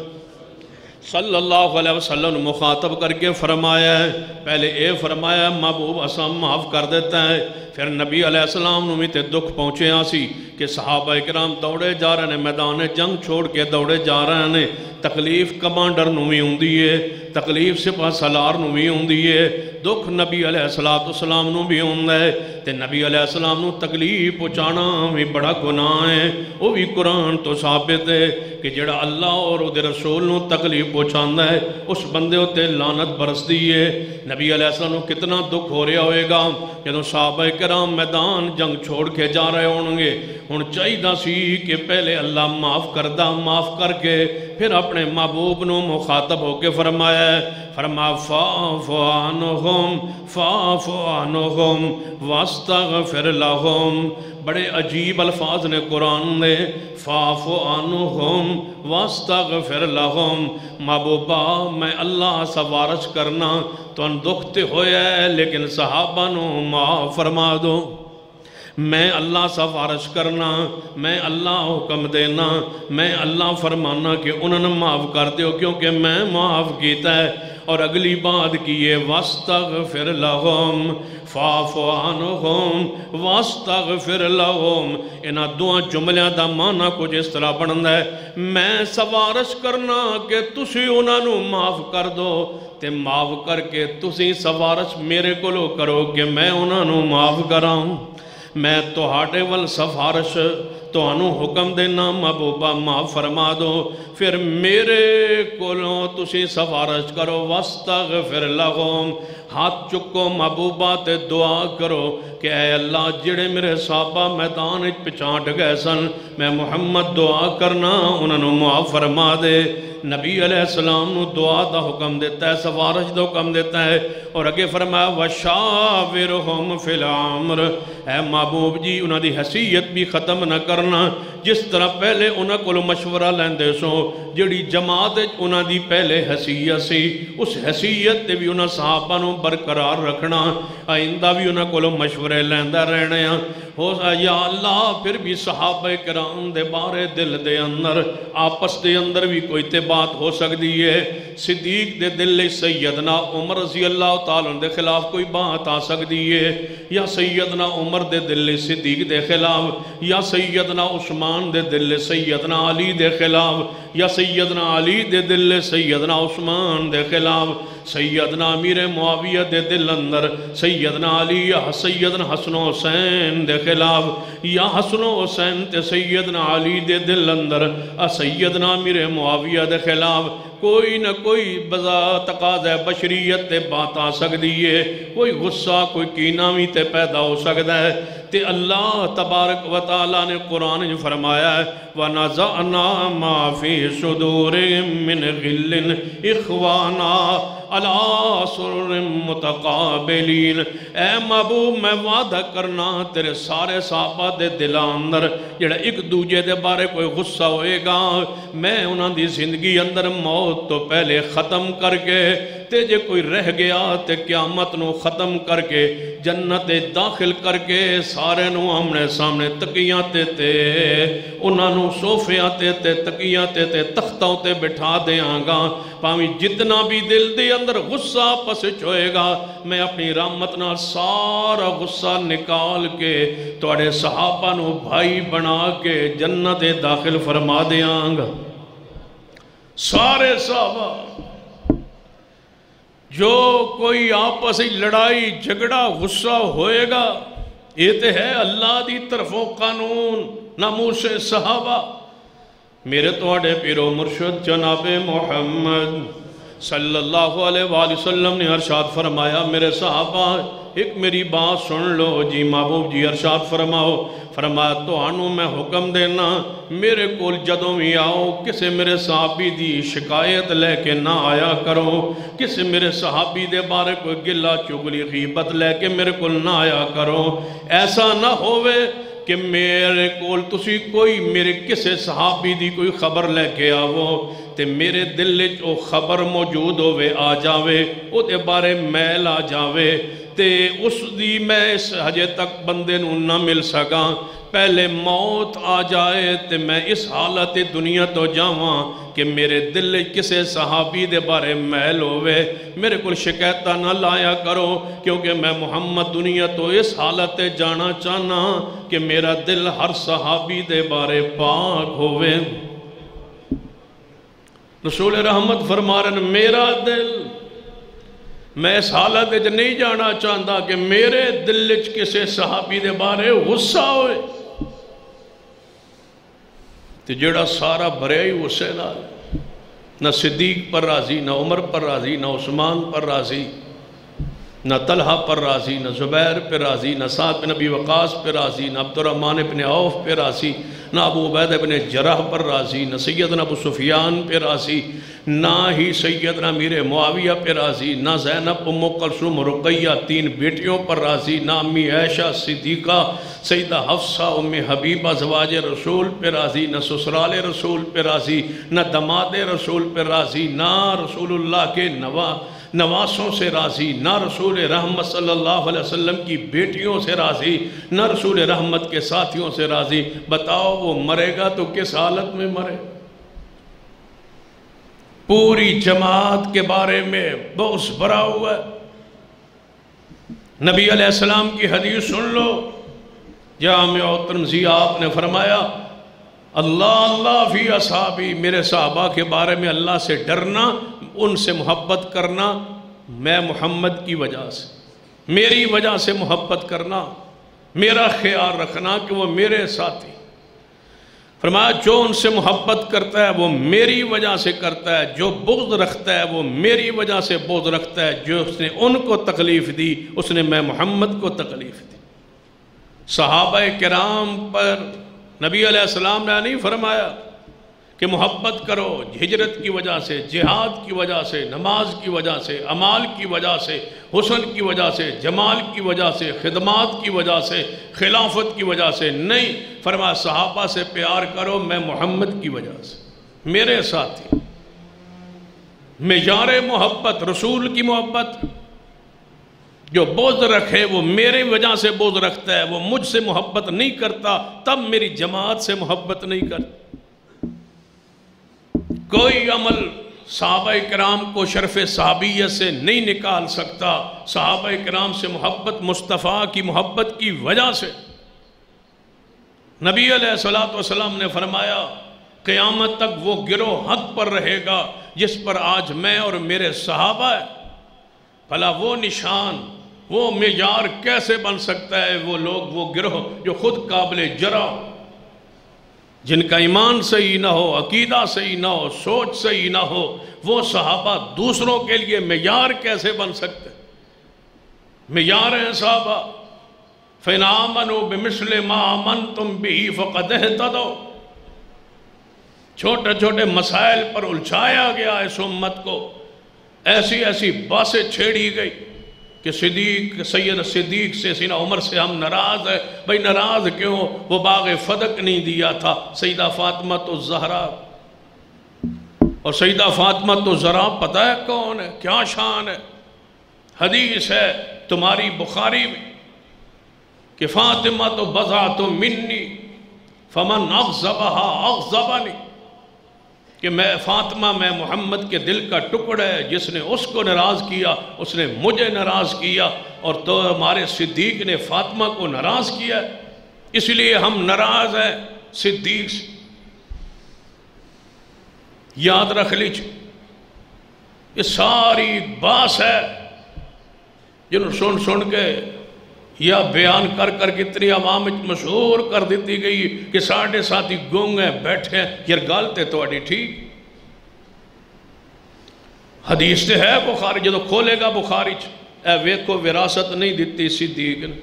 S2: صلی اللہ علیہ وسلم مخاطب کر کے فرمایا ہے، پہلے اے فرمایا محبوب اساں معاف کر دیتا ہے۔ پھر نبی علیہ السلام نو بھی تے دکھ پہنچے آسی کہ صحابہ کرام دوڑے جا رہے ہیں، میدان جنگ چھوڑ کے دوڑے جا رہے ہیں۔ تکلیف کمانڈر نو بھی ہوندی ہے، تکلیف سپاہ سالار نو بھی ہوندی ہے، دکھ نبی علیہ السلام نو بھی ہوندا ہے۔ تے نبی علیہ السلام نو تکلیف پہنچانا بھی بڑا گناہ ہے۔ وہ بھی قرآن تو ثابت ہے کہ جڑا اللہ اور وہ رسول نو تکلیف پہنچاندا ہے اس بندے ہوتے لعنت برسدی ہے۔ نبی علیہ السلام نو کتنا دکھ ہو رہا ہوئے گا جدوں صحابہ کرام میدان جنگ چھوڑ کے جا رہے ہوں گے۔ ہن چاہیدا سی کہ پہلے اللہ معاف کردہ، معاف کر کے پھر اپنے محبوب نو مخاطب ہو کے فرمایا ہے، فرمایا فاعف عنہم فاعف عنہم واستغفر لہم۔ بڑے عجیب الفاظ نے قرآن نے، فاعف عنہم واستغفر لہم۔ محبوبہ میں اللہ سفارش کرنا تو ان دکھتے ہوئے ہے لیکن صحابہ نو معاف فرما دو۔ میں اللہ سفارش کرنا، میں اللہ حکم دینا، میں اللہ فرمانا کہ انہوں نے معاف کر دیو کیونکہ میں معاف کیتا ہے۔ اور اگلی بات کیے واستغفر لہم فاعف عنہم واستغفر لہم۔ انہاں دعا جملیاں دا معنی کچھ اس طرح بندا ہے، میں سفارش کرنا کہ تسی انہاں نو معاف کر دو تے معاف کر کے تسی سفارش میرے کولو کرو کہ میں انہاں نو معاف کراں۔ میں تہاڈے ول سفارش تانوں حکم دینا محبوبہ معاف فرما دو، پھر میرے کولوں تسی سفارش کرو واستغفر لہم۔ ہاتھ چکو محبوبہ تے دعا کرو کہ اے اللہ جڑے میرے صحابہ میدان پچھانٹ گئے سن، میں محمد دعا کرنا انہوں نے معاف فرما دے۔ نبی علیہ السلام نو دعا دا حکم دیتا ہے، سفارش دا حکم دیتا ہے، اور اگے فرمایا وَشَاوِرْهُمْ فِي الْأَمْرِ۔ اے محبوب جی انہاں دی حیثیت بھی ختم نہ کرنا، جس طرح پہلے انہاں کو مشورہ لیندے سو، جڑی جماعت انہاں دی پہلے حیثیت سی، اس حیثیت تے بھی انہاں صحابہ نو برقرار رکھنا، آئندہ بھی انہاں کو مشورے لیندہ رہنے ہیں۔ ہو یا اللہ پھر بھی صحابہ کرام دے بارے دل دے اندر آپس دے اندر بھی کوئی تے بات ہو سکتی ہے۔ صدیق دے دل سیدنا عمر رضی اللہ تعالیٰ دے خلاف کوئی بات آ سکتی ہے، یا سیدنا عمر دے دل صدیق دے خلاف، یا سیدنا عثمان دے دل سیدنا علی دے خلاف، یا سیدنا علی دے دل سیدنا عثمان دے خلاف، سیدنا امیر معاویہ دے دل اندر سیدنا علی یا سیدنا حسن و حسین دے خلاف، یا حسن و حسین تے سیدنا علی دے دل اندر سیدنا امیر معاویہ دے خلاف کوئی نہ کوئی بزا تقاضہ بشریت تے بات آ سکتی ہے، کوئی غصہ کوئی کینہ بھی تے پیدا ہو سکتا ہے۔ تے اللہ تبارک و تعالیٰ نے قرآن جو فرمایا ہے وَنَزَعْنَا مَا فِي صُدُورِهِم مِّنْ غِلٍّ إِخْوَانًا عَلَىٰ سُرُرٍ مُتَقَابِلِينَ۔ اے محبوب میں وعدہ کرنا تیرے سارے صحابہ دے دل اندر جڑا ایک دوجے دے بارے کوئی غصہ ہوئے گا، میں انہاں دی زندگی اندر موت تو پہلے ختم کر کے تے جے کوئی رہ گیا تے قیامت نو ختم کر کے جنت داخل کر کے سارے نو ہمنے سامنے تکیاں تے انہاں نو صوفیاں تے تکیاں تے تختوں تے بٹھا دے آنگا، پاویں جتنا بھی دل دے اندر غصہ پس چوئے گا میں اپنی رحمت نہ سارا غصہ نکال کے توڑے صحابہ نو بھائی بنا کے جنت داخل فرما دے آنگا۔ سارے صحابہ جو کوئی آپس لڑائی جھگڑا غصہ ہوئے گا یہ تے ہے اللہ دی طرفوں قانون ناموس صحابہ۔ میرے توڑے پیرو مرشد جناب محمد صلی اللہ علیہ وآلہ وسلم نے ارشاد فرمایا میرے صحابہ ایک میری بات سن لو جی محبوب جی ارشاد فرماؤ فرمایا تو میں حکم دینا میرے کول جدوں بھی آؤ کسے میرے صحابی دی شکایت لے کے نہ آیا کرو کسے میرے صحابی دے بارے کوئی گلہ چگلی غیبت لے کے میرے کول نہ آیا کرو ایسا نہ ہوئے کہ میرے کول تسی کوئی میرے کسے صحابی دی کوئی خبر لے کے آو تے میرے دل او خبر موجود ہوئے آ جاوے او دے بارے میل آ جاوے تے اس دی میں اس حجے تک بندے نو نہ مل سکاں پہلے موت آ جائے تے میں اس حالت دنیا تو جاواں کہ میرے دل کسے صحابی دے بارے میل ہوئے میرے کل شکایتہ نہ لایا کرو کیونکہ میں محمد دنیا تو اس حالت جانا چاہنا کہ میرا دل ہر صحابی دے بارے پاک ہوئے رسول رحمت فرما رہے ہیں میرا دل میں اس حالت نہیں جانا چاہتا کہ میرے دل کسے صحابی دے بارے غصہ ہوئے تو جڑا سارا بھرے ہی غصے نال نہ صدیق پر راضی نہ عمر پر راضی نہ عثمان پر راضی نہ طلحہ پر راضی نہ زبیر پر راضی نہ سعد بن ابی وقاص پر راضی نہ عبد الرحمن بن عوف پر راضی نہ ابو عبیدہ بن جرح پر راضی نہ سیدنا ابو سفیان پر راضی نہ ہی سیدنا امیر معاویہ پر راضی نہ زینب ام کلثوم رقیہ 3 بیٹیوں پر راضی نہ امی عائشہ صدیقہ سیدہ حفصہ ام حبیبہ زواج رسول پر راضی نہ سسرال رسول پر راضی نہ دماد رسول پر راضی نہ رسول اللہ کے نواسوں سے راضی نہ رسول رحمت صلی اللہ علیہ وسلم کی بیٹیوں سے راضی نہ رسول رحمت کے ساتھیوں سے راضی بتاؤ وہ مرے گا تو کس حالت میں مرے پوری جماعت کے بارے میں بہت بھرا ہوا ہے نبی علیہ السلام کی حدیث سن لو جامع ترمذی آپ نے فرمایا اللہ فی اصحابی میرے صحابہ کے بارے میں اللہ سے ڈرنا ان سے محبت کرنا میں محمد کی وجہ سے میری وجہ سے محبت کرنا میرا خیال رکھنا کہ وہ میرے ساتھی فرمایا جو ان سے محبت کرتا ہے وہ میری وجہ سے کرتا ہے جو بغض رکھتا ہے وہ میری وجہ سے بغض رکھتا ہے جو اس نے ان کو تکلیف دی اس نے میں محمد کو تکلیف دی صحابہ کرام پر نبی علیہ السلام نے نہیں فرمایا کہ محبت کرو ہجرت کی وجہ سے جہاد کی وجہ سے نماز کی وجہ سے اعمال کی وجہ سے حسن کی وجہ سے جمال کی وجہ سے خدمات کی وجہ سے خلافت کی وجہ سے نہیں فرمایا صحابہ سے پیار کرو میں محمد کی وجہ سے میرے ساتھی معیار محبت رسول کی محبت جو بغض رکھے وہ میرے وجہ سے بغض رکھتا ہے وہ مجھ سے محبت نہیں کرتا تب میری جماعت سے محبت نہیں کرتا کوئی عمل صحابہ کرام کو شرف صحابیت سے نہیں نکال سکتا صحابہ کرام سے محبت مصطفیٰ کی محبت کی وجہ سے نبی علیہ السلام نے فرمایا قیامت تک وہ گروہ حق پر رہے گا جس پر آج میں اور میرے صحابہ ہیں بھلا وہ نشان وہ معیار کیسے بن سکتا ہے وہ لوگ وہ گروہ جو خود قابل جرح جن کا ایمان صحیح نہ ہو عقیدہ صحیح نہ ہو سوچ صحیح نہ ہو وہ صحابہ دوسروں کے لیے معیار کیسے بن سکتے معیار ہیں صحابہ فَإِنْ آمَنُوا بِمِثْلِ مَا آمَنْتُمْ بِهِ فَقَدْ اهْتَدَوْا چھوٹے چھوٹے مسائل پر الجھایا گیا اس امت کو ایسی ایسی باتیں چھیڑی گئی کہ سید صدیق سے سیدنا عمر سے ہم ناراض ہیں بھئی ناراض کیوں وہ باغ فدق نہیں دیا تھا سیدہ فاطمہ تو زہرا اور سیدہ فاطمہ تو زہرا پتہ ہے کون ہے کیا شان ہے حدیث ہے تمہاری بخاری میں کہ فاطمہ تو بضعۃ منی فمن اغضبها اغضبنی کہ میں فاطمہ میں محمد کے دل کا ٹکڑا ہے جس نے اس کو ناراض کیا اس نے مجھے ناراض کیا اور تو ہمارے صدیق نے فاطمہ کو ناراض کیا اس لیے ہم ناراض ہیں صدیق سے یاد رکھ لیجئے یہ ساری باس ہے جنہوں سن کے یا بیان کر کر کتنی عوام مشہور کر دیتی گئی کہ ساڑھے ساتھی گونگ ہیں بیٹھے ہیں یہ گالتے تو اڈی ٹھیک حدیث تے ہے بخاری، جدو کھولے گا بخاری اے ویکھو وراثت نہیں دیتی صدیق نے،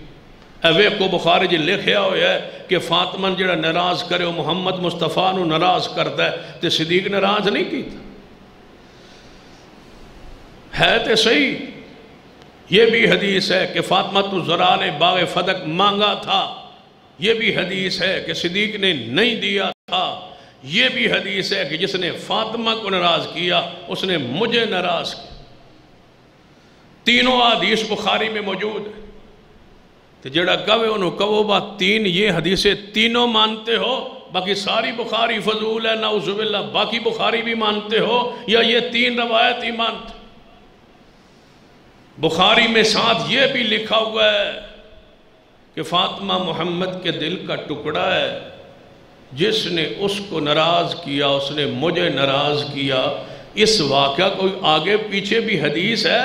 S2: اے ویکھو بخاری جی لکھیا ہویا ہے کہ فاطمہ جڑا ناراض کرے وہ محمد مصطفیٰ نو ناراض کرتا ہے تے صدیق ناراض نہیں کیتا ہے تے صحیح۔ یہ بھی حدیث ہے کہ فاطمہ الزہرا نے باغ فدق مانگا تھا، یہ بھی حدیث ہے کہ صدیق نے نہیں دیا تھا، یہ بھی حدیث ہے کہ جس نے فاطمہ کو ناراض کیا اس نے مجھے ناراض کیا۔ تینوں حدیث بخاری میں موجود ہے، تو جڑا کہوے انہوں کہو با تین یہ حدیثیں تینوں مانتے ہو، باقی ساری بخاری فضول ہے نعوذ باللہ، باقی بخاری بھی مانتے ہو یا یہ تین روایت ہی مانتے؟ بخاری میں ساتھ یہ بھی لکھا ہوا ہے کہ فاطمہ محمد کے دل کا ٹکڑا ہے، جس نے اس کو ناراض کیا اس نے مجھے ناراض کیا۔ اس واقعہ کوئی آگے پیچھے بھی حدیث ہے؟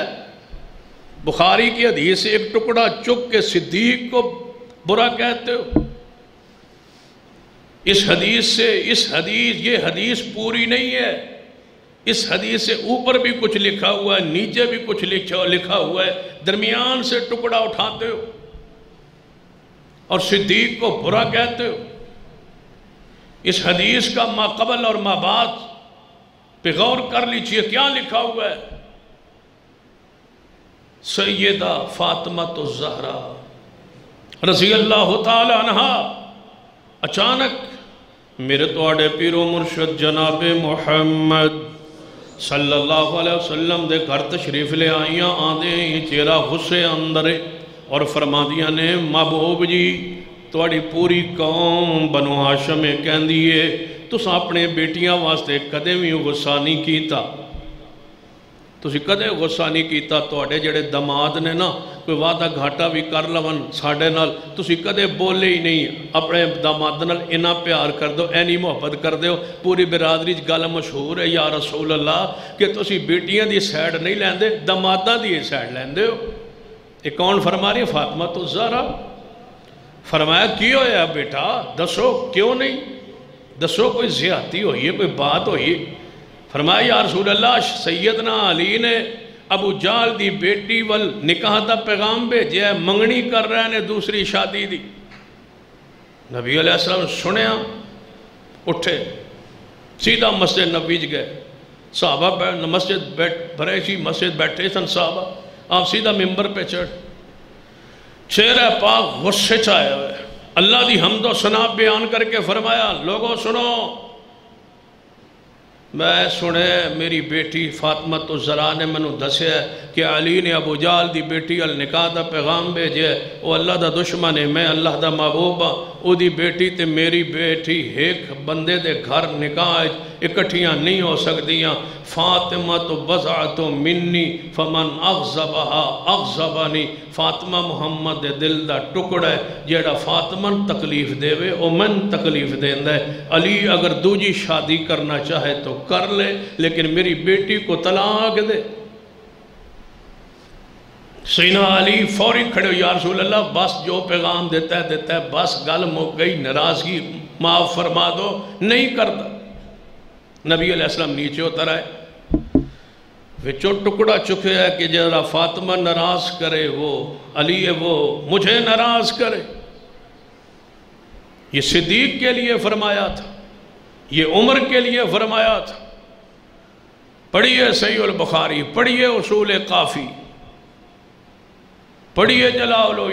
S2: بخاری کی حدیث سے ایک ٹکڑا چک کے صدیق کو برا کہتے ہو؟ اس حدیث سے یہ حدیث پوری نہیں ہے، اس حدیث سے اوپر بھی کچھ لکھا ہوا ہے، نیچے بھی کچھ لکھا ہوا ہے، درمیان سے ٹکڑا اٹھاتے ہو اور صدیق کو برا کہتے ہو۔ اس حدیث کا ما قبل اور ما بعد پہ غور کر لیجئے، کیا لکھا ہوا ہے؟ سیدہ فاطمہ الزہرا رضی اللہ تعالی عنہ اچانک میرے توڑے پیر و مرشد جناب محمد صلی اللہ علیہ وسلم دے گھر تشریف لے آئیاں، آدھے ہی چہرہ غصے اندرے اور فرما دیا نے محبوب جی توڑی پوری قوم بنو ہاشم کہن دیئے تُس اپنے بیٹیاں واسطے کدے بھی غصہ نہیں کیتا، تُسی کدے غصہ نہیں کیتا، توڑے جڑے دماد نے نا کوئی وعدہ گھاٹا بھی کر لون ساڑھے نال تُسی کدے بولے ہی نہیں، اپنے دماد نال انہا پیار کر دو، اینی محبت کر دو۔ پوری برادری گل مشہور ہے یا رسول اللہ کہ تُسی بیٹیاں دی سیڈ نہیں لیندے، دمادہ دی سیڈ لیندے ہو۔ ایک کون فرما رہی ہے؟ فاطمہ الزہرا۔ فرمایا کیوں ہے بیٹا دسو، کیوں نہیں دسو، کوئی زیادتی ہوئی ہے، کوئی بات ہوئی ہے؟ فرمایا یا رسول اللہ سیدنا علی نے ابو جہل دی بیٹی وال نکاح دا پیغام بھیجے ہے، منگنی کر رہے ہیں دوسری شادی دی۔ نبی علیہ السلام سنیا اٹھے سیدھا مسجد نبی گئے، صحابہ مسجد بھرے سی مسجد بیٹھے سن صحابہ، آپ سیدھا ممبر پہ چڑھ، چہرہ پاک غصے چاہے ہوئے، اللہ دی حمد و ثنا بیان کر کے فرمایا لوگوں سنو، میں سنے میری بیٹی فاطمہ الزہرا نے منو دسے کہ علی نے ابو جہل دی بیٹی نکاح دا پیغام بھیجے، وہ اللہ دا دشمن ہے، میں اللہ دا محبوب ہاں، او دی بیٹی تے میری بیٹی ایک بندے دے گھر نکاح اکٹھیاں نہیں ہو سکتیاں۔ فاطمہ تو بضعت منی فمن اغضبها اغضبنی، فاطمہ محمد دے دل دا ٹکڑا ہے، جیڑا فاطمہ تکلیف دے وے او من تکلیف دیندہ ہے۔ علی اگر دوجی شادی کرنا چاہے تو کر لے، لیکن میری بیٹی کو طلاق دے۔ سیدنا علی فوری کھڑے ہو، یا رسول اللہ بس جو پیغام دیتا ہے بس گل مک گئی، ناراضگی معاف فرما دو، نہیں کرتا۔ نبی علیہ السلام نیچے اتر آئے، وچوں ٹکڑا چکے ہے کہ جرا فاطمہ ناراض کرے وہ علی ہے، وہ مجھے ناراض کرے۔ یہ صدیق کے لیے فرمایا تھا، یہ عمر کے لیے فرمایا تھا۔ پڑھیے صحیح البخاری، پڑھیے اصول کافی، پڑھیے جلالو،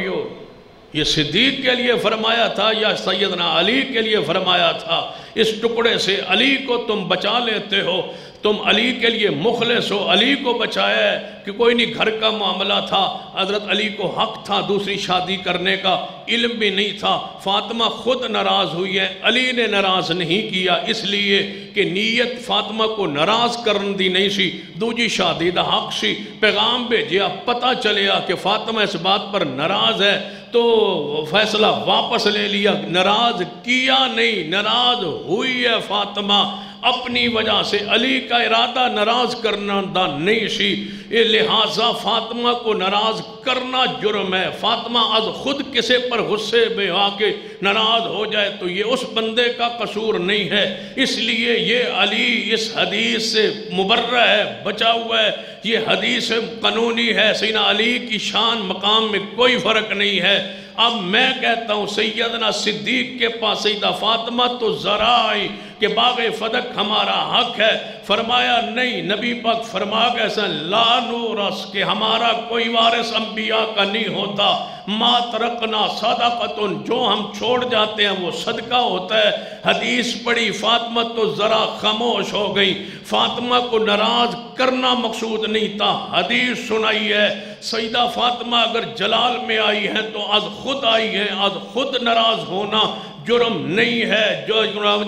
S2: یہ صدیق کے لیے فرمایا تھا یا سیدنا علی کے لیے فرمایا تھا؟ اس ٹکڑے سے علی کو تم بچا لیتے ہو، تم علی کے لیے مخلص ہو، علی کو بچایا ہے کہ کوئی نہیں، گھر کا معاملہ تھا، حضرت علی کو حق تھا دوسری شادی کرنے کا، علم بھی نہیں تھا، فاطمہ خود ناراض ہوئی ہے، علی نے ناراض نہیں کیا، اس لیے کہ نیت فاطمہ کو ناراض کرن دی نہیں سی، دوجی شادی دا حق سی۔ پیغام بھیجیا، پتہ چلیا کہ فاطمہ اس بات پر ناراض ہے تو فیصلہ واپس لے لیا، ناراض کیا نہیں، ناراض ہوئی ہے فاطمہ، اپنی وجہ سے علی کا ارادہ ناراض کرنا دا نہیں سی، لہٰذا فاطمہ کو ناراض کرنا جرم ہے۔ فاطمہ از خود کسی پر غصے میں آ کے ناراض ہو جائے تو یہ اس بندے کا قصور نہیں ہے، اس لیے یہ علی اس حدیث سے مبرہ ہے، بچا ہوا ہے، یہ حدیث قانونی ہے، سیدنا علی کی شان مقام میں کوئی فرق نہیں ہے۔ اب میں کہتا ہوں سیدنا صدیق کے پاس سیدہ فاطمہ تو ذرا آئی کہ باغ فدق ہمارا حق ہے، فرمایا نہیں، نبی پاک فرما گئے لا نورث کہ ہمارا کوئی وارث انبیاء کا نہیں ہوتا، ما ترکنا صدقۃ جو ہم چھوڑ جاتے ہیں وہ صدقہ ہوتا ہے۔ حدیث پڑھی، فاطمہ تو ذرا خاموش ہو گئی، فاطمہ کو ناراض کرنا مقصود نہیں تھا، حدیث سنائی ہے۔ سیدہ فاطمہ اگر جلال میں آئی ہے تو از خود آئی ہے، از خود ناراض ہونا جرم نہیں ہے،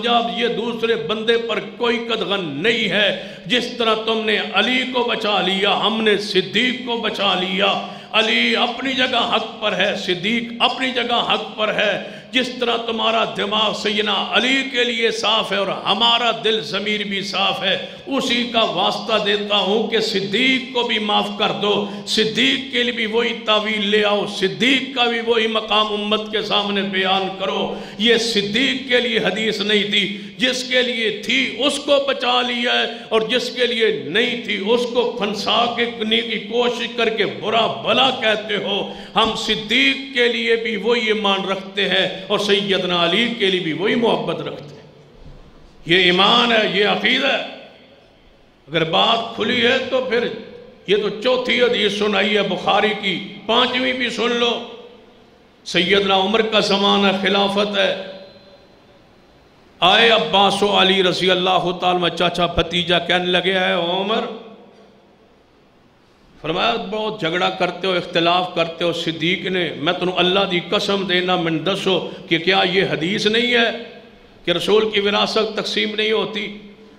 S2: جب یہ دوسرے بندے پر کوئی قدغن نہیں ہے۔ جس طرح تم نے علی کو بچا لیا، ہم نے صدیق کو بچا لیا۔ علی اپنی جگہ حق پر ہے، صدیق اپنی جگہ حق پر ہے۔ جس طرح تمہارا دماغ سیدنا علی کے لیے صاف ہے اور ہمارا دل ضمیر بھی صاف ہے، اسی کا واسطہ دیتا ہوں کہ صدیق کو بھی معاف کر دو، صدیق کے لیے بھی وہی تعویل لے آؤ، صدیق کا بھی وہی مقام امت کے سامنے بیان کرو۔ یہ صدیق کے لیے حدیث نہیں تھی، جس کے لیے تھی اس کو بچا لیا ہے، اور جس کے لیے نہیں تھی اس کو پھنسا کے کی کوشش کر کے برا بھلا کہتے ہو۔ ہم صدیق کے لیے بھی وہی ایمان رکھتے ہیں اور سیدنا علی کے لیے بھی وہی محبت رکھتے ہیں۔ یہ ایمان ہے، یہ عقیدہ ہے۔ اگر بات کھلی ہے تو پھر یہ تو چوتھی حدیث سنائی ہے بخاری کی، پانچویں بھی سن لو۔ سیدنا عمر کا زمانہ خلافت ہے، آئے عباس و علی رضی اللہ تعالیٰ چاچا بھتیجا کہنے لگے ہے عمر، فرمایا بہت جھگڑا کرتے ہو، اختلاف کرتے ہو صدیق نے، میں تنہوں اللہ دی قسم دینا من دسو کہ کیا یہ حدیث نہیں ہے کہ رسول کی وراثت تقسیم نہیں ہوتی؟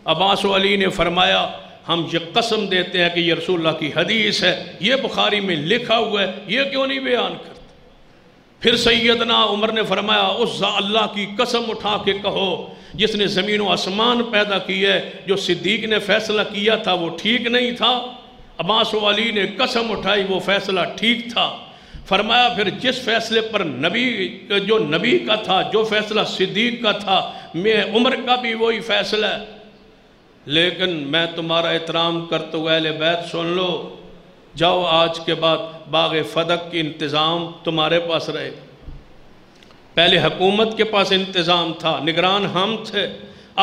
S2: عباس و علی نے فرمایا ہم یہ قسم دیتے ہیں کہ یہ رسول اللہ کی حدیث ہے، یہ بخاری میں لکھا ہوا ہے، یہ کیوں نہیں بیان کرتے؟ پھر سیدنا عمر نے فرمایا اس اللہ کی قسم اٹھا کے کہو جس نے زمین و آسمان پیدا کی ہے، جو صدیق نے فیصلہ کیا تھا وہ ٹھیک نہیں تھا؟ عباس و علی نے قسم اٹھائی وہ فیصلہ ٹھیک تھا۔ فرمایا پھر جس فیصلے پر جو نبی کا تھا، جو فیصلہ صدیق کا تھا، میں عمر کا بھی وہی فیصلہ ہے، لیکن میں تمہارا احترام کرتا ہوں، اہل بیت سن لو، جاؤ آج کے بعد باغ فدق کی انتظام تمہارے پاس رہے۔ پہلے حکومت کے پاس انتظام تھا، نگران ہم تھے،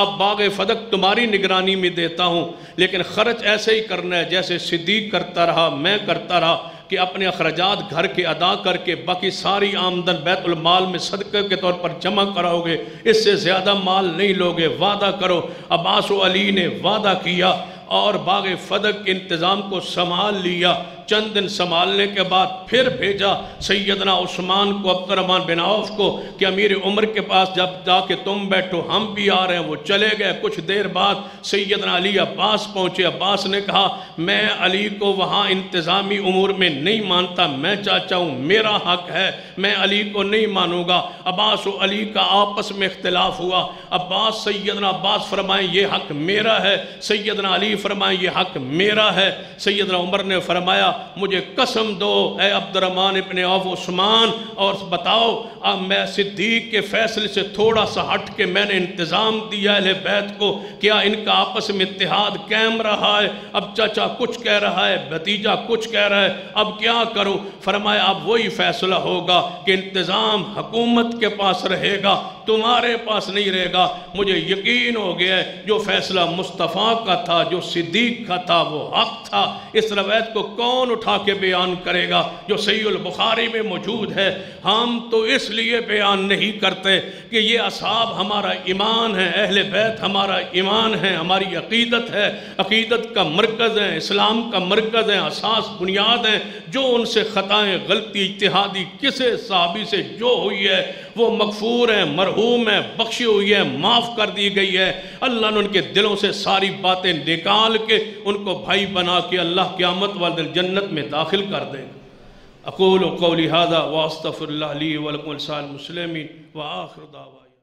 S2: اب باغ فدق تمہاری نگرانی میں دیتا ہوں، لیکن خرچ ایسے ہی کرنا ہے جیسے صدیق کرتا رہا، میں کرتا رہا، کہ اپنے اخراجات گھر کے ادا کر کے باقی ساری آمدن بیت المال میں صدقہ کے طور پر جمع کراؤ گے، اس سے زیادہ مال نہیں لوگے، وعدہ کرو۔ عباس و علی نے وعدہ کیا اور باغ فدق کے انتظام کو سنبھال لیا۔ چند دن سنبھالنے کے بعد پھر بھیجا سیدنا عثمان کو، عبد الرحمن بن عوف کو، کہ امیر عمر کے پاس جب جا کے تم بیٹھو، ہم بھی آ رہے ہیں۔ وہ چلے گئے، کچھ دیر بعد سیدنا علی عباس پہنچے۔ عباس نے کہا میں علی کو وہاں انتظامی امور میں نہیں مانتا، میں چاچا ہوں، میرا حق ہے، میں علی کو نہیں مانوں گا۔ عباس و علی کا آپس میں اختلاف ہوا۔ سیدنا عباس فرمائیں یہ حق میرا ہے، سیدنا علی فرمائیں یہ حق میرا ہے۔ سیدنا عمر نے فرمایا مجھے قسم دو اے عبد الرحمن ابن عوف عثمان، اور بتاؤ اب میں صدیق کے فیصلے سے تھوڑا سا ہٹ کے میں نے انتظام دیا اہل بیت کو، کیا ان کا آپس میں اتحاد قائم رہا ہے؟ اب چاچا کچھ کہہ رہا ہے، بھتیجا کچھ کہہ رہا ہے، اب کیا کروں؟ فرمایا اب وہی فیصلہ ہوگا کہ انتظام حکومت کے پاس رہے گا، تمہارے پاس نہیں رہے گا۔ مجھے یقین ہو گیا ہے جو فیصلہ مصطفیٰ کا تھا، جو صدیق کا تھا، وہ حق تھا۔ اس روایت کو کون اٹھا کے بیان کرے گا جو صحیح البخاری میں موجود ہے؟ ہم تو اس لیے بیان نہیں کرتے کہ یہ اصحاب ہمارا ایمان ہے، اہل بیت ہمارا ایمان ہے، ہماری عقیدت ہے، عقیدت کا مرکز ہے، اسلام کا مرکز ہے، اساس بنیاد ہے۔ جو ان سے خطائیں، غلطی، اجتہادی کسے صحابی سے جو ہوئی ہے وہ مغفور ہے، مرحوم ہے، بخشی ہوئی ہے، معاف کر دی گئی ہے۔ اللہ نے ان کے دلوں سے ساری باتیں نکال کے ان کو بھائی بنا کے اللہ قیامت والے دن جنت میں داخل کر دیں۔ اقول قولی ھذا واستغفر اللہ لی ولکم ولسائر المسلمین وآخر دعوانا۔